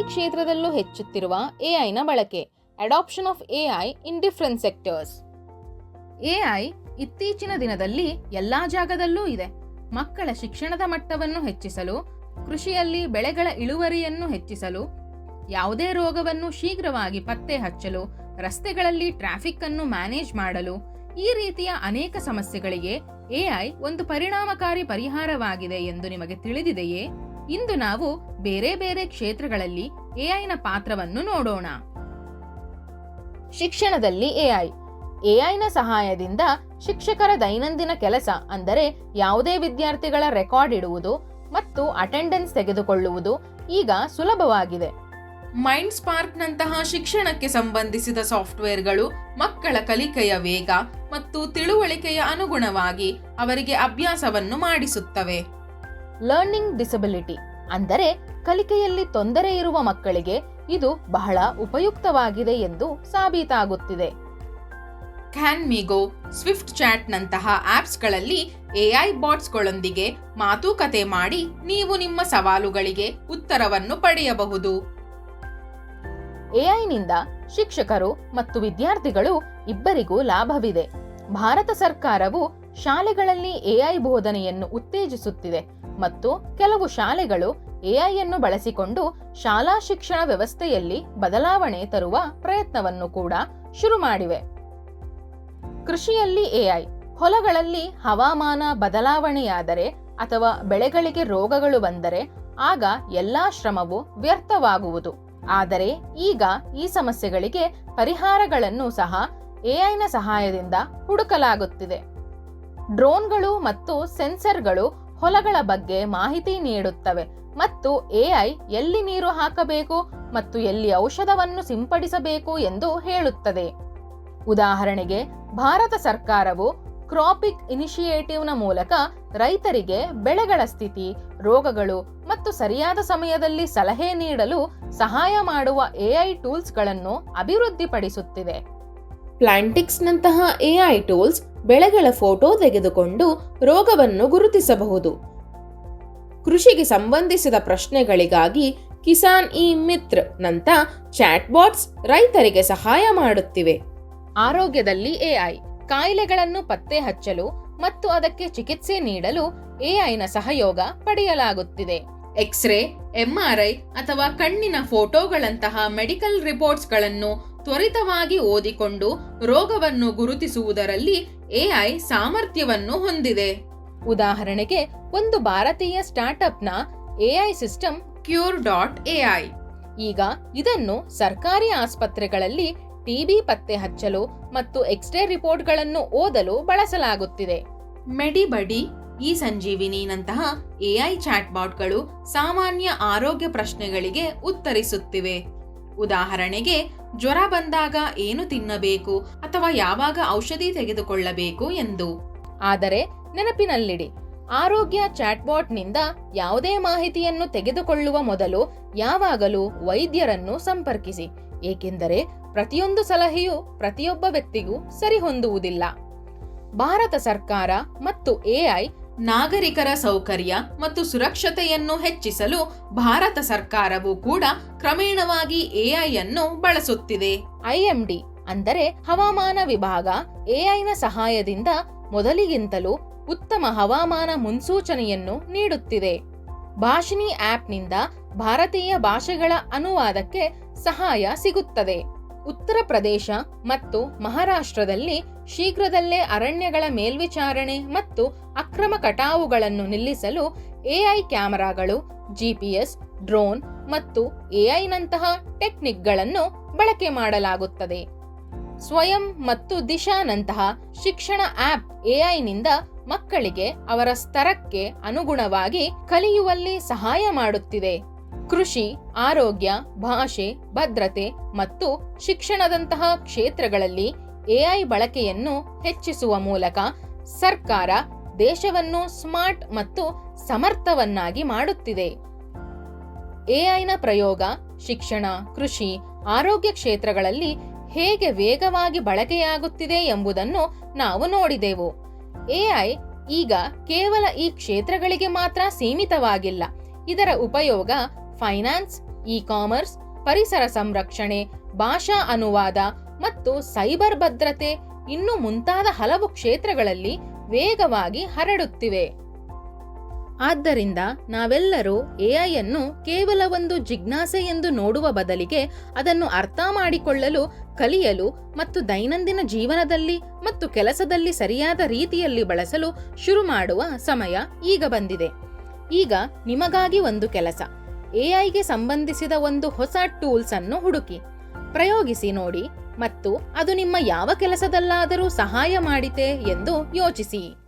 ಕ್ಷೇತ್ರದಲ್ಲೂ ಹೆಚ್ಚುತ್ತಿರುವ ಎಐನ ಬಳಕೆ. Adoption of AI in different sectors. AI ಇತ್ತೀಚಿನ ದಿನದಲ್ಲಿ ಎಲ್ಲಾ ಜಾಗದಲ್ಲೂ ಇದೆ. ಮಕ್ಕಳ ಶಿಕ್ಷಣದ ಮಟ್ಟವನ್ನು ಹೆಚ್ಚಿಸಲು, ಕೃಷಿಯಲ್ಲಿ ಬೆಳೆಗಳ ಇಳುವರಿಯನ್ನು ಹೆಚ್ಚಿಸಲು, ಯಾವುದೇ ರೋಗವನ್ನು ಶೀಘ್ರವಾಗಿ ಪತ್ತೆ ಹಚ್ಚಲು, ರಸ್ತೆಗಳಲ್ಲಿ ಟ್ರಾಫಿಕ್ ಅನ್ನು ಮ್ಯಾನೇಜ್ ಮಾಡಲು, ಈ ರೀತಿಯ ಅನೇಕ ಸಮಸ್ಯೆಗಳಿಗೆ ಎಐ ಒಂದು ಪರಿಣಾಮಕಾರಿ ಪರಿಹಾರವಾಗಿದೆ ಎಂದು ನಿಮಗೆ ತಿಳಿದಿದೆಯೇ? ಇಂದು ನಾವು ಬೇರೆ ಬೇರೆ ಕ್ಷೇತ್ರಗಳಲ್ಲಿ ಎಐನ ಪಾತ್ರವನ್ನು ನೋಡೋಣ. ಶಿಕ್ಷಣದಲ್ಲಿ ಎಐನ ಸಹಾಯದಿಂದ ಶಿಕ್ಷಕರ ದೈನಂದಿನ ಕೆಲಸ, ಅಂದರೆ ಯಾವುದೇ ವಿದ್ಯಾರ್ಥಿಗಳ ರೆಕಾರ್ಡ್ ಇಡುವುದು ಮತ್ತು ಅಟೆಂಡೆನ್ಸ್ ತೆಗೆದುಕೊಳ್ಳುವುದು ಈಗ ಸುಲಭವಾಗಿದೆ. ಮೈಂಡ್ ಸ್ಪಾರ್ಕ್ನಂತಹ ಶಿಕ್ಷಣಕ್ಕೆ ಸಂಬಂಧಿಸಿದ ಸಾಫ್ಟ್ವೇರ್ಗಳು ಮಕ್ಕಳ ಕಲಿಕೆಯ ವೇಗ ಮತ್ತು ತಿಳುವಳಿಕೆಯ ಅನುಗುಣವಾಗಿ ಅವರಿಗೆ ಅಭ್ಯಾಸವನ್ನು ಮಾಡಿಸುತ್ತವೆ. ಲರ್ನಿಂಗ್ ಡಿಸಬಿಲಿಟಿ, ಅಂದರೆ ಕಲಿಕೆಯಲ್ಲಿ ತೊಂದರೆ ಇರುವ ಮಕ್ಕಳಿಗೆ ಇದು ಬಹಳ ಉಪಯುಕ್ತವಾಗಿದೆ ಎಂದು ಸಾಬೀತಾಗುತ್ತಿದೆ. ಕ್ಯಾನ್ಮಿಗೋ, ಸ್ವಿಫ್ಟ್ ಚಾಟ್ನಂತಹ ಆಪ್ಸ್ಗಳಲ್ಲಿ ಎಐ ಬಾಟ್ಸ್ಗಳೊಂದಿಗೆ ಮಾತುಕತೆ ಮಾಡಿ ನೀವು ನಿಮ್ಮ ಸವಾಲುಗಳಿಗೆ ಉತ್ತರವನ್ನು ಪಡೆಯಬಹುದು. ಎಐನಿಂದ ಶಿಕ್ಷಕರು ಮತ್ತು ವಿದ್ಯಾರ್ಥಿಗಳು ಇಬ್ಬರಿಗೂ ಲಾಭವಿದೆ. ಭಾರತ ಸರ್ಕಾರವು ಶಾಲೆಗಳಲ್ಲಿ ಎಐ ಬೋಧನೆಯನ್ನು ಉತ್ತೇಜಿಸುತ್ತಿದೆ ಮತ್ತು ಕೆಲವು ಶಾಲೆಗಳು ಎಐಯನ್ನು ಬಳಸಿಕೊಂಡು ಶಾಲಾ ಶಿಕ್ಷಣ ವ್ಯವಸ್ಥೆಯಲ್ಲಿ ಬದಲಾವಣೆ ತರುವ ಪ್ರಯತ್ನವನ್ನು ಕೂಡ ಶುರು ಮಾಡಿವೆ. ಕೃಷಿಯಲ್ಲಿ ಎಐ. ಹೊಲಗಳಲ್ಲಿ ಹವಾಮಾನ ಬದಲಾವಣೆಯಾದರೆ ಅಥವಾ ಬೆಳೆಗಳಿಗೆ ರೋಗಗಳು ಬಂದರೆ ಆಗ ಎಲ್ಲಾ ಶ್ರಮವು ವ್ಯರ್ಥವಾಗುವುದು. ಆದರೆ ಈಗ ಈ ಸಮಸ್ಯೆಗಳಿಗೆ ಪರಿಹಾರಗಳನ್ನು ಸಹ ಎಐನ ಸಹಾಯದಿಂದ ಹುಡುಕಲಾಗುತ್ತಿದೆ. ಡ್ರೋನ್ಗಳು ಮತ್ತು ಸೆನ್ಸರ್ಗಳು ಹೊಲಗಳ ಬಗ್ಗೆ ಮಾಹಿತಿ ನೀಡುತ್ತವೆ ಮತ್ತು ಎಐ ಎಲ್ಲಿ ನೀರು ಹಾಕಬೇಕು ಮತ್ತು ಎಲ್ಲಿ ಔಷಧವನ್ನು ಸಿಂಪಡಿಸಬೇಕು ಎಂದು ಹೇಳುತ್ತದೆ. ಉದಾಹರಣೆಗೆ, ಭಾರತ ಸರ್ಕಾರವು ಕ್ರಾಪಿಕ್ ಇನಿಷಿಯೇಟಿವ್ನ ಮೂಲಕ ರೈತರಿಗೆ ಬೆಳೆಗಳ ಸ್ಥಿತಿ, ರೋಗಗಳು ಮತ್ತು ಸರಿಯಾದ ಸಮಯದಲ್ಲಿ ಸಲಹೆ ನೀಡಲು ಸಹಾಯ ಮಾಡುವ ಎಐ ಟೂಲ್ಸ್ಗಳನ್ನು ಅಭಿವೃದ್ಧಿಪಡಿಸುತ್ತಿದೆ. ಪ್ಲಾಂಟಿಕ್ಸ್ನಂತಹ ಎಐ ಟೂಲ್ಸ್ ಬೆಳೆಗಳ ಫೋಟೋ ತೆಗೆದುಕೊಂಡು ರೋಗವನ್ನು ಗುರುತಿಸಬಹುದು. ಕೃಷಿಗೆ ಸಂಬಂಧಿಸಿದ ಪ್ರಶ್ನೆಗಳಿಗಾಗಿ ಕಿಸಾನ್ ಇ ಮಿತ್ರ ನಂತ ಚಾಟ್ಬಾಟ್ಸ್ ರೈತರಿಗೆ ಸಹಾಯ ಮಾಡುತ್ತಿವೆ. ಆರೋಗ್ಯದಲ್ಲಿ ಎಐ. ಕಾಯಿಲೆಗಳನ್ನು ಪತ್ತೆ ಹಚ್ಚಲು ಮತ್ತು ಅದಕ್ಕೆ ಚಿಕಿತ್ಸೆ ನೀಡಲು ಎಐನ ಸಹಯೋಗ ಪಡೆಯಲಾಗುತ್ತಿದೆ. ಎಕ್ಸ್ರೇ, ಎಂಆರ್ಐ ಅಥವಾ ಕಣ್ಣಿನ ಫೋಟೋಗಳಂತಹ ಮೆಡಿಕಲ್ ರಿಪೋರ್ಟ್ಸ್ಗಳನ್ನು ತ್ವರಿತವಾಗಿ ಓದಿಕೊಂಡು ರೋಗವನ್ನು ಗುರುತಿಸುವುದರಲ್ಲಿ ಎಐ ಸಾಮರ್ಥ್ಯವನ್ನು ಹೊಂದಿದೆ. ಉದಾಹರಣೆಗೆ, ಒಂದು ಭಾರತೀಯ ಸ್ಟಾರ್ಟ್ಅಪ್ನ ಎಐ ಸಿಸ್ಟಮ್ ಕ್ಯೂರ್.ai. ಈಗ ಇದನ್ನು ಸರ್ಕಾರಿ ಆಸ್ಪತ್ರೆಗಳಲ್ಲಿ ಟಿಬಿ ಪತ್ತೆ ಹಚ್ಚಲು ಮತ್ತು ಎಕ್ಸ್ರೇ ರಿಪೋರ್ಟ್ಗಳನ್ನು ಓದಲು ಬಳಸಲಾಗುತ್ತಿದೆ. ಮೆಡಿಬಡಿ, ಇ ಸಂಜೀವಿನಿನಂತಹ ಎಐ ಚಾಟ್ಬಾಟ್ಗಳು ಸಾಮಾನ್ಯ ಆರೋಗ್ಯ ಪ್ರಶ್ನೆಗಳಿಗೆ ಉತ್ತರಿಸುತ್ತಿವೆ. ಉದಾಹರಣೆಗೆ, ಜ್ವರ ಬಂದಾಗ ಏನು ತಿನ್ನಬೇಕು ಅಥವಾ ಯಾವಾಗ ಔಷಧಿ ತೆಗೆದುಕೊಳ್ಳಬೇಕು ಎಂದು. ಆದರೆ ನೆನಪಿನಲ್ಲಿಡಿ, ಆರೋಗ್ಯ ಚಾಟ್ಬಾಟ್ನಿಂದ ಯಾವುದೇ ಮಾಹಿತಿಯನ್ನು ತೆಗೆದುಕೊಳ್ಳುವ ಮೊದಲು ಯಾವಾಗಲೂ ವೈದ್ಯರನ್ನು ಸಂಪರ್ಕಿಸಿ, ಏಕೆಂದರೆ ಪ್ರತಿಯೊಂದು ಸಲಹೆಯೂ ಪ್ರತಿಯೊಬ್ಬ ವ್ಯಕ್ತಿಗೂ ಸರಿಹೊಂದುವುದಿಲ್ಲ. ಭಾರತ ಸರ್ಕಾರ ಮತ್ತು ಎಐ. ನಾಗರಿಕರ ಸೌಕರ್ಯ ಮತ್ತು ಸುರಕ್ಷತೆಯನ್ನು ಹೆಚ್ಚಿಸಲು ಭಾರತ ಸರ್ಕಾರವು ಕೂಡ ಕ್ರಮೇಣವಾಗಿ ಎಐ ಅನ್ನು ಬಳಸುತ್ತಿದೆ. ಐಎಂಡಿ, ಅಂದರೆ ಹವಾಮಾನ ವಿಭಾಗ, ಎಐನ ಸಹಾಯದಿಂದ ಮೊದಲಿಗಿಂತಲೂ ಉತ್ತಮ ಹವಾಮಾನ ಮುನ್ಸೂಚನೆಯನ್ನು ನೀಡುತ್ತಿದೆ. ಭಾಷಿಣಿ ಆಪ್ನಿಂದ ಭಾರತೀಯ ಭಾಷೆಗಳ ಅನುವಾದಕ್ಕೆ ಸಹಾಯ ಸಿಗುತ್ತದೆ. ಉತ್ತರ ಪ್ರದೇಶ ಮತ್ತು ಮಹಾರಾಷ್ಟ್ರದಲ್ಲಿ ಶೀಘ್ರದಲ್ಲೇ ಅರಣ್ಯಗಳ ಮೇಲ್ವಿಚಾರಣೆ ಮತ್ತು ಅಕ್ರಮ ಕಟಾವುಗಳನ್ನು ನಿಲ್ಲಿಸಲು ಎಐ ಕ್ಯಾಮೆರಾಗಳು, ಜಿಪಿಎಸ್, ಡ್ರೋನ್ ಮತ್ತು ಎಐನಂತಹ ಟೆಕ್ನಿಕ್ಗಳನ್ನು ಬಳಕೆ ಮಾಡಲಾಗುತ್ತದೆ. ಸ್ವಯಂ ಮತ್ತು ದಿಶಾನಂತಹ ಶಿಕ್ಷಣ ಆಪ್ ಎಐನಿಂದ ಮಕ್ಕಳಿಗೆ ಅವರ ಸ್ತರಕ್ಕೆ ಅನುಗುಣವಾಗಿ ಕಲಿಯುವಲ್ಲಿ ಸಹಾಯ ಮಾಡುತ್ತಿದೆ. ಕೃಷಿ, ಆರೋಗ್ಯ, ಭಾಷೆ, ಭದ್ರತೆ ಮತ್ತು ಶಿಕ್ಷಣದಂತಹ ಕ್ಷೇತ್ರಗಳಲ್ಲಿ ಎಐ ಬಳಕೆಯನ್ನು ಹೆಚ್ಚಿಸುವ ಮೂಲಕ ಸರ್ಕಾರ ದೇಶವನ್ನು ಸ್ಮಾರ್ಟ್ ಮತ್ತು ಸಮರ್ಥವನ್ನಾಗಿ ಮಾಡುತ್ತಿದೆ. ಎಐನ ಪ್ರಯೋಗ ಶಿಕ್ಷಣ, ಕೃಷಿ, ಆರೋಗ್ಯ ಕ್ಷೇತ್ರಗಳಲ್ಲಿ ಹೇಗೆ ವೇಗವಾಗಿ ಬಳಕೆಯಾಗುತ್ತಿದೆ ಎಂಬುದನ್ನು ನಾವು ನೋಡಿದೆವು. ಎಐ ಈಗ ಕೇವಲ ಈ ಕ್ಷೇತ್ರಗಳಿಗೆ ಮಾತ್ರ ಸೀಮಿತವಾಗಿಲ್ಲ. ಇದರ ಉಪಯೋಗ ಫೈನಾನ್ಸ್, ಇ ಕಾಮರ್ಸ್, ಪರಿಸರ ಸಂರಕ್ಷಣೆ, ಭಾಷಾ ಅನುವಾದ ಮತ್ತು ಸೈಬರ್ ಭದ್ರತೆ ಇನ್ನು ಮುಂತಾದ ಹಲವು ಕ್ಷೇತ್ರಗಳಲ್ಲಿ ವೇಗವಾಗಿ ಹರಡುತ್ತಿವೆ. ಆದ್ದರಿಂದ ನಾವೆಲ್ಲರೂ ಎಐ ಅನ್ನು ಕೇವಲ ಒಂದು ಜಿಜ್ಞಾಸೆ ಎಂದು ನೋಡುವ ಬದಲಿಗೆ ಅದನ್ನು ಅರ್ಥ ಮಾಡಿಕೊಳ್ಳಲು, ಕಲಿಯಲು ಮತ್ತು ದೈನಂದಿನ ಜೀವನದಲ್ಲಿ ಮತ್ತು ಕೆಲಸದಲ್ಲಿ ಸರಿಯಾದ ರೀತಿಯಲ್ಲಿ ಬಳಸಲು ಶುರು ಮಾಡುವ ಸಮಯ ಈಗ ಬಂದಿದೆ. ಈಗ ನಿಮಗಾಗಿ ಒಂದು ಕೆಲಸ. ಎಐಗೆ ಸಂಬಂಧಿಸಿದ ಒಂದು ಹೊಸ ಟೂಲ್ಸ್ ಅನ್ನು ಹುಡುಕಿ, ಪ್ರಯೋಗಿಸಿ ನೋಡಿ ಮತ್ತು ಅದು ನಿಮ್ಮ ಯಾವ ಕೆಲಸದಲ್ಲಾದರೂ ಸಹಾಯ ಮಾಡಿತೆ ಎಂದು ಯೋಚಿಸಿ.